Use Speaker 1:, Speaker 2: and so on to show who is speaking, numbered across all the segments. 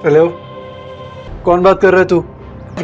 Speaker 1: Hello, कौन बात कर रहा है तू?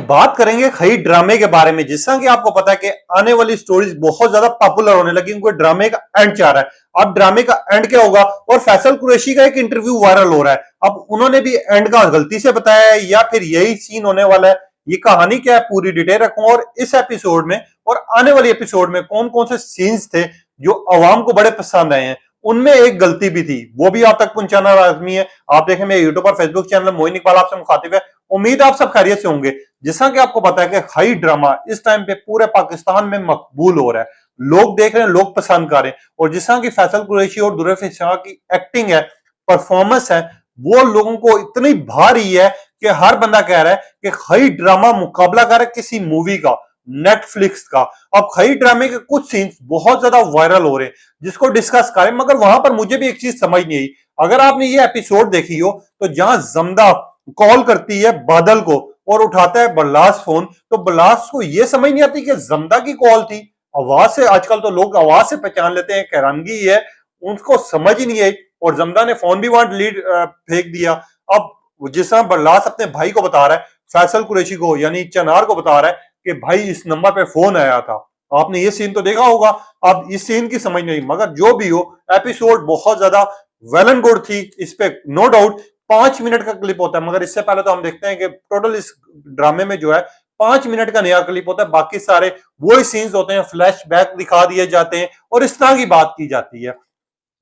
Speaker 2: बात करेंगे खई ड्रामे के बारे में। जिस तरह कि आपको पता है कि आने वाली स्टोरीज बहुत ज्यादा पॉपुलर होने लगी, उनको ड्रामे का एंड चाह रहा है। अब ड्रामे का एंड क्या होगा? और फैसल कुरैशी का एक इंटरव्यू वायरल हो रहा है। अब उन्होंने भी एंड का गलती से बताया है या फिर यही सीन होने वाला है? ये कहानी क्या है, पूरी डिटेल रखूंगा। और इस एपिसोड में और आने वाली एपिसोड में कौन कौन से सीन्स थे जो अवाम को बड़े पसंद आए हैं। उनमें एक गलती भी थी, वो भी आप तक पहुंचाना लाजमी है। आप देखें, मेरे यूट्यूब और फेसबुक चैनल मोइन इकबाल आपसे मुखातिब है। उम्मीद आप सब खैरियत से होंगे। जैसा कि आपको पता है कि खई ड्रामा इस टाइम पे पूरे पाकिस्तान में मकबूल हो रहा है, लोग देख रहे हैं, लोग पसंद कर रहे हैं। और जिस तरह की फैसल कुरैशी और दुरैफ शाह की एक्टिंग है, परफॉर्मेंस है, वो लोगों को इतनी भा रही है कि हर बंदा कह रहा है कि खई ड्रामा मुकाबला कर रहा है किसी मूवी का, नेटफ्लिक्स का। अब खई ड्रामे के कुछ सीन्स बहुत ज्यादा वायरल हो रहे हैं जिसको डिस्कस करें, मगर वहां पर मुझे भी एक चीज समझ नहीं आई। अगर आपने ये एपिसोड देखी हो तो जहां जमदा कॉल करती है बादल को और उठाता है बल्लास फोन, तो बल्लास को यह समझ नहीं आती कि जमदा की कॉल थी। आवाज से आजकल तो लोग आवाज से पहचान लेते हैं, हैरानगी है, उनको समझ ही नहीं आई। और जमदा ने फोन भी वहां डिलीट फेंक दिया। अब जिस तरह बल्लास अपने भाई को बता रहा है, फैसल कुरैशी को यानी चनार को बता रहा है कि भाई इस नंबर पे फोन आया था, आपने ये सीन तो देखा होगा। अब इस सीन की समझ नहीं, मगर जो भी हो, एपिसोड बहुत ज्यादा वेल एंड गुड थी, इस पे नो डाउट। 5 मिनट का क्लिप होता है, मगर इससे पहले तो हम देखते हैं कि टोटल इस ड्रामे में जो है 5 मिनट का नया क्लिप होता है। बाकी सारे वही सीन्स होते हैं, फ्लैश बैक दिखा दिए जाते हैं और इस तरह की बात की जाती है।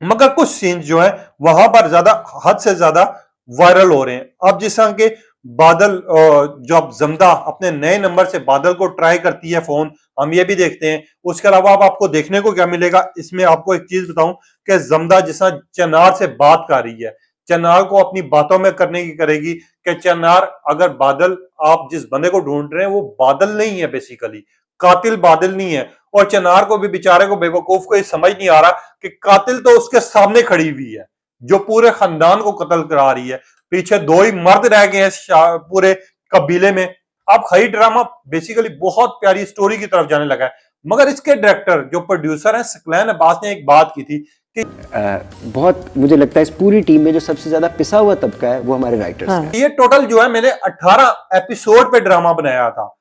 Speaker 2: मगर कुछ सीन्स जो है वहां पर ज्यादा हद से ज्यादा वायरल हो रहे हैं। अब जिस तरह के बादल, जब जमदा अपने नए नंबर से बादल को ट्राई करती है फोन, हम ये भी देखते हैं। उसके अलावा अब आपको देखने को क्या मिलेगा इसमें, आपको एक चीज बताऊं कि जमदा जिस तरह चनार से बात कर रही है, चनार को अपनी बातों में करने की करेगी कि चनार, अगर बादल, आप जिस बंदे को ढूंढ रहे हैं वो बादल नहीं है, बेसिकली कातिल बादल नहीं है। और चनार को भी, बेचारे को, बेवकूफ को ये समझ नहीं आ रहा कि कातिल तो उसके सामने खड़ी हुई है जो पूरे खानदान को कत्ल करा रही है। पीछे दो ही मर्द रह गए हैं पूरे कबीले में। अब खई ड्रामा बेसिकली बहुत प्यारी स्टोरी की तरफ जाने लगा है। मगर इसके डायरेक्टर जो प्रोड्यूसर हैं सकलैन अब्बास ने एक बात की थी कि
Speaker 3: बहुत मुझे लगता है इस पूरी टीम में जो सबसे ज्यादा पिसा हुआ तबका है वो हमारे राइटर्स हैं।
Speaker 2: ये टोटल जो है, मैंने 18 एपिसोड पे ड्रामा बनाया था।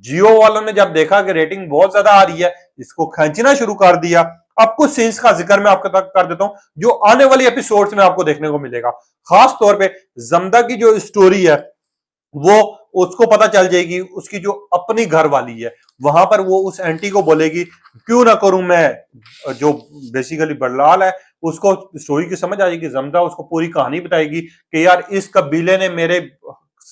Speaker 2: जियो वालों ने जब देखा कि रेटिंग बहुत ज्यादा आ रही है, इसको खींचना शुरू कर दिया। अब कुछ सीन्स का जिक्र मैं आपको तक कर देता हूं जो आने वाली एपिसोड्स में आपको देखने को मिलेगा। खास तौर पे जमदा की जो स्टोरी है वो उसको पता चल जाएगी, उसकी जो अपनी घर वाली है वहां पर वो उस एंटी को बोलेगी क्यों ना करूं मैं, जो बेसिकली बल्लाल है उसको स्टोरी की समझ आ जाएगी। जमदा उसको पूरी कहानी बताएगी कि यार इस कबीले ने मेरे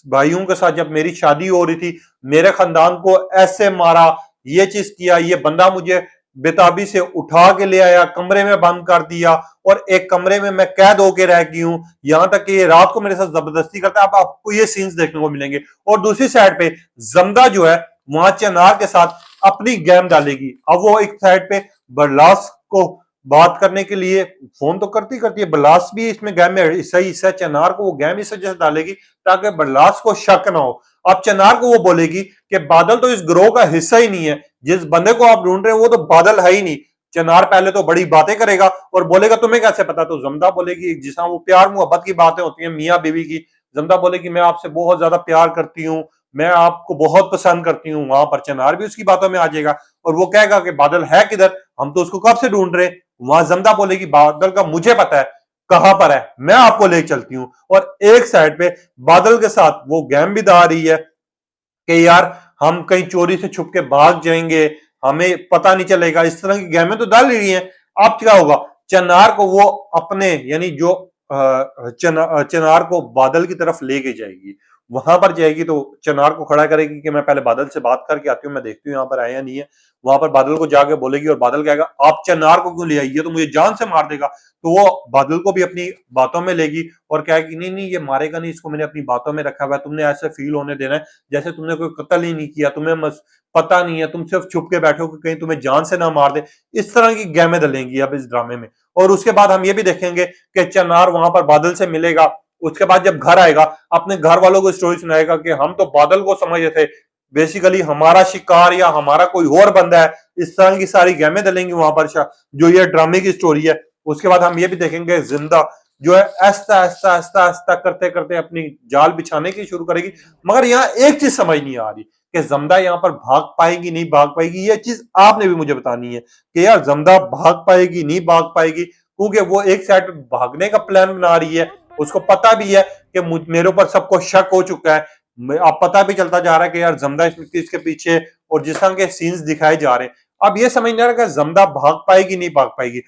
Speaker 2: भाइयों के साथ जब मेरी शादी हो रही थी मेरे खानदान को ऐसे मारा, ये चीज किया, ये बंदा मुझे बेताबी से उठा के ले आया, कमरे में बंद कर दिया और एक कमरे में मैं कैद होके रह गई हूं, यहां तक कि ये रात को मेरे साथ जबरदस्ती करता है। अब आपको ये सीन्स देखने को मिलेंगे। और दूसरी साइड पे जमदा जो है वहां चनार के साथ अपनी गेम डालेगी। अब वो एक साइड पे बरलास को बात करने के लिए फोन तो करती करती है, बरलास भी इसमें गेम में सही हिस्सा, चनार को वो गेम इस वजह से डालेगी ताकि बरलास को शक ना हो। अब चनार को वो बोलेगी कि बादल तो इस ग्रोह का हिस्सा ही नहीं है, जिस बंदे को आप ढूंढ रहे हैं वो तो बादल है ही नहीं। चनार पहले तो बड़ी बातें करेगा और बोलेगा तुम्हें कैसे पता? तो जमदा बोलेगी, जिस वो प्यार मोहब्बत की बातें होती हैं मियाँ बीवी की, जमदा बोलेगी मैं आपसे बहुत ज्यादा प्यार करती हूँ, मैं आपको बहुत पसंद करती हूँ। वहां पर चनार भी उसकी बातों में आ जाएगा और वो कहेगा कि बादल है किधर, हम तो उसको कब से ढूंढ रहे हैं। वहां जमदा बोलेगी बादल का मुझे पता है कहां पर है, मैं आपको ले चलती हूँ। और एक साइड पे बादल के साथ वो गेम भी दा रही है कि यार हम कहीं चोरी से छुप के भाग जाएंगे, हमें पता नहीं चलेगा, इस तरह की गेमें तो डाल रही हैं। अब क्या होगा? चनार को वो अपने यानी जो चनार को बादल की तरफ लेके जाएगी, वहां पर जाएगी तो चनार को खड़ा करेगी कि मैं पहले बादल से बात करके आती हूँ, मैं देखती हूँ यहाँ पर आया नहीं है। वहां पर बादल को जाके बोलेगी और बादल कहेगा आप चनार को क्यों ले आई, ये तो मुझे जान से मार देगा। तो वो बादल को भी अपनी बातों में लेगी और कहेगी नहीं नहीं ये मारेगा नहीं, इसको मैंने अपनी बातों में रखा हुआ है, तुमने ऐसे फील होने देना है जैसे तुमने कोई कत्ल ही नहीं किया, तुम्हें पता नहीं है, तुम सिर्फ छुप के बैठो कि कहीं तुम्हें जान से ना मार दे। इस तरह की गेमें दलेंगी अब इस ड्रामे में। और उसके बाद हम ये भी देखेंगे कि चनार वहां पर बादल से मिलेगा, उसके बाद जब घर आएगा अपने घर वालों को स्टोरी सुनाएगा कि हम तो बादल को समझे थे, बेसिकली हमारा शिकार या हमारा कोई और बंदा है। इस तरह की सारी गेमें दलेंगी वहां पर जो ये ड्रामे की स्टोरी है। उसके बाद हम ये भी देखेंगे जिंदा जो है ऐसा ऐसा ऐसा ऐसा करते करते अपनी जाल बिछाने की शुरू करेगी। मगर यहाँ एक चीज समझ नहीं आ रही कि जमदा यहाँ पर भाग पाएगी नहीं भाग पाएगी। ये चीज आपने भी मुझे बतानी है कि यार जमदा भाग पाएगी नहीं भाग पाएगी, क्योंकि वो एक साइड भागने का प्लान बना रही है। उसको पता भी है कि मेरे ऊपर सबको शक हो चुका है। अब पता भी चलता जा रहा है कि यार जमदा इसके पीछे, और जिस तरह के सीन्स दिखाए जा रहे हैं अब ये समझ नहीं आ रहा कि जमदा भाग पाएगी नहीं भाग पाएगी।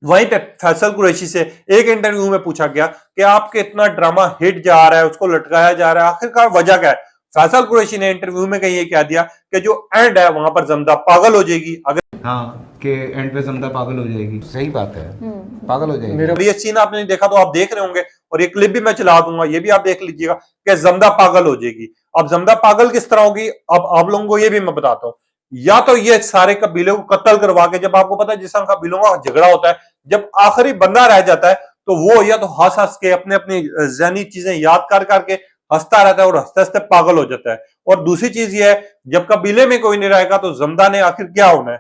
Speaker 2: वहीं पे फैसल कुरैशी से एक इंटरव्यू में पूछा गया कि आपके इतना ड्रामा हिट जा रहा है, उसको लटकाया जा रहा है, आखिरकार वजह क्या है। फैसल कुरैशी ने इंटरव्यू में कहीं ये कह दिया कि जो एंड है वहां पर जमदा पागल हो जाएगी। अगर
Speaker 4: हाँ कि एंड पे जमदा पागल हो जाएगी, सही बात है, पागल हो जाएगी।
Speaker 2: मेरा ये सीन आपने नहीं देखा तो आप देख रहे होंगे, और ये क्लिप भी मैं चला दूंगा, ये भी आप देख लीजिएगा कि जमदा पागल हो जाएगी। अब जमदा पागल किस तरह होगी, अब आप लोगों को ये भी मैं बताता हूँ। या तो ये सारे कबीलों को कत्ल करवा के, जब आपको पता है जिस तरह कबीलों का झगड़ा होता है, जब आखिरी बंदा रह जाता है तो वो या तो हंस हंस के अपने अपनी जहनी चीजें याद कर करके हंसता रहता है और हंसते हंसते पागल हो जाता है। और दूसरी चीज ये है, जब कबीले में कोई नहीं रहेगा तो जमदा ने आखिर क्या होना है,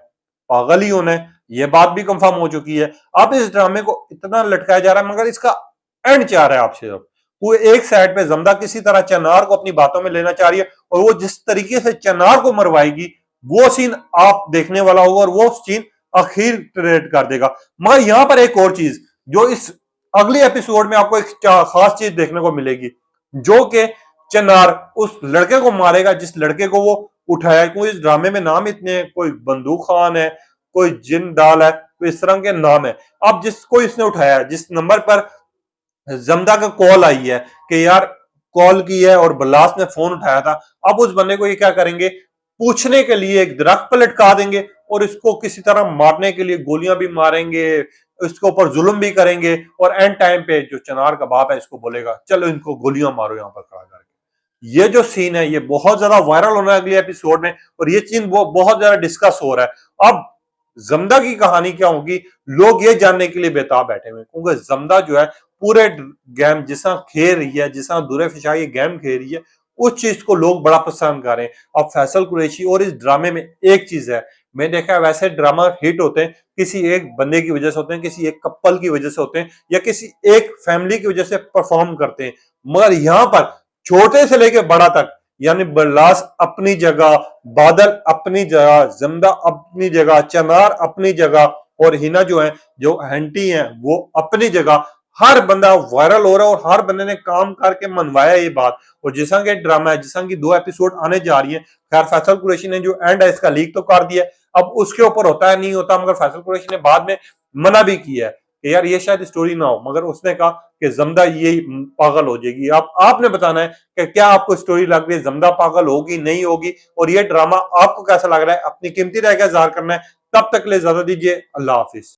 Speaker 2: पागल ही होना है। ये बात भी कंफर्म हो चुकी है। अब इस ड्रामे को इतना लटकाया जा रहा है, मगर इसका एंड क्या रहा है आपसे। अब वो एक साइड पे जमदा किसी तरह चनार को अपनी बातों में लेना चाह रही है, और वो जिस तरीके से चनार को मरवाएगी वो सीन आप देखने वाला होगा, और वो सीन आखिर ट्रेड कर देगा। मगर यहां पर एक और चीज जो इस अगले एपिसोड में आपको एक खास चीज देखने को मिलेगी, जो कि चनार उस लड़के को मारेगा जिस लड़के को वो उठाया। क्योंकि इस ड्रामे में नाम इतने, कोई बंदूक खान है, कोई जिन डाल है, कोई इस तरह के नाम है। अब जिसको इसने उठाया है, जिस नंबर पर जमदा का कॉल आई है कि यार कॉल की है और बलास ने फोन उठाया था, अब उस बंदे को ये क्या करेंगे, पूछने के लिए एक दरख्त पर लटका देंगे और इसको किसी तरह मारने के लिए गोलियां भी मारेंगे, इसके ऊपर जुल्म भी करेंगे, और एंड टाइम पे जो चनार का बाप है इसको बोलेगा चलो इनको गोलियां मारो यहां पर खड़ा करके। ये जो सीन है ये बहुत ज्यादा वायरल होना है अगले एपिसोड में, और ये सीन बहुत ज्यादा डिस्कस हो रहा है। अब जमदा की कहानी क्या होगी, लोग ये जानने के लिए बेताब बैठे हुए, क्योंकि जमदा जो है पूरे गेम जिसा खेल रही है, जिसा दूरे फिशाई गेम खेल रही है, उस चीज को लोग बड़ा पसंद कर रहे हैं। अब फैसल कुरैशी और इस ड्रामे में एक चीज है, मैं देखा है वैसे ड्रामा हिट होते हैं किसी एक बंदे की वजह से होते हैं, किसी एक कपल की वजह से होते हैं, या किसी एक फैमिली की वजह से परफॉर्म करते हैं। मगर यहां पर छोटे से लेकर बड़ा तक, यानी बरलास अपनी जगह, बादल अपनी जगह, जमदा अपनी जगह, चनार अपनी जगह, और हिना जो है, जो आंटी है, वो अपनी जगह। हर बंदा वायरल हो रहा है और हर बंदे ने काम करके मनवाया ये बात। और जिस तरह के ड्रामा है, जिस तरह की 2 एपिसोड आने जा रही है, खैर फैसल कुरैशी ने जो एंड है इसका लीक तो कर दिया, अब उसके ऊपर होता है नहीं होता, मगर फैसल कुरैशी ने बाद में मना भी किया है कि यार ये शायद स्टोरी ना हो, मगर उसने कहा कि जमदा ये पागल हो जाएगी। अब आपने बताना है कि क्या आपको स्टोरी लग रही है जमदा पागल होगी नहीं होगी, और ये ड्रामा आपको कैसा लग रहा है, अपनी कीमती राय का इज़हार करना है। तब तक ले इजाजत दीजिए, अल्लाह हाफिज।